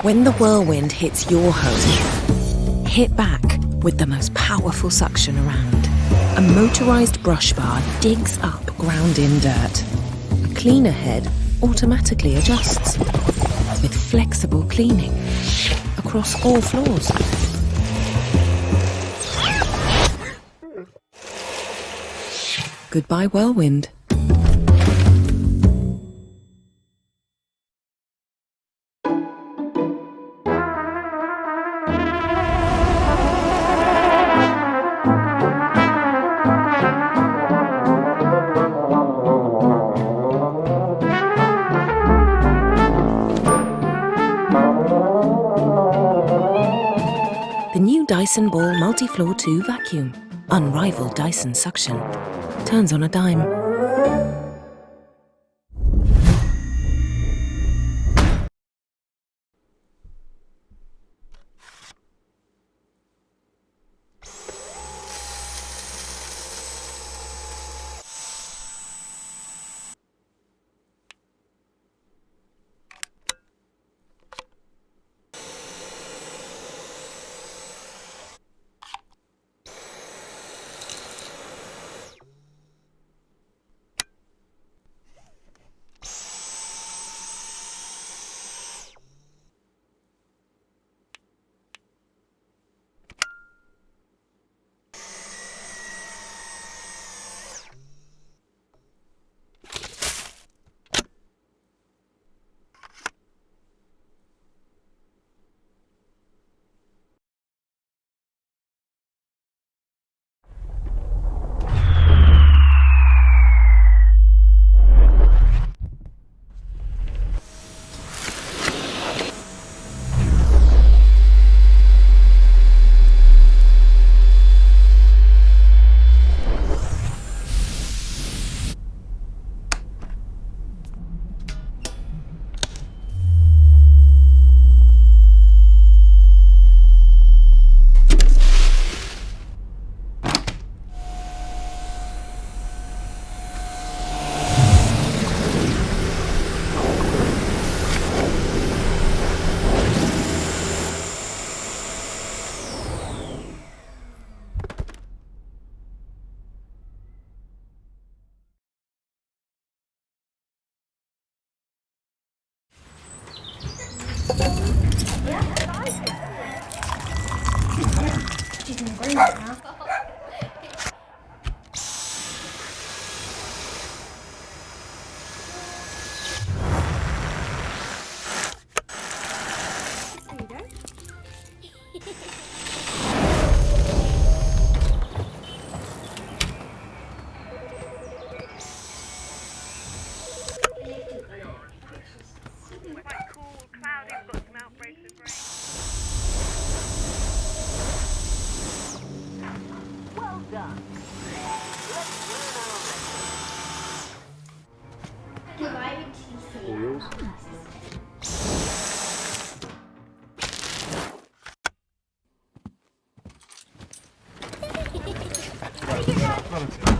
When the whirlwind hits your hose, hit back with the most powerful suction around. A motorized brush bar digs up ground-in dirt. A cleaner head automatically adjusts with flexible cleaning across all floors. Goodbye, whirlwind. The new Dyson Ball Multi-Floor 2 Vacuum. Unrivaled Dyson suction. Turns on a dime. Relative.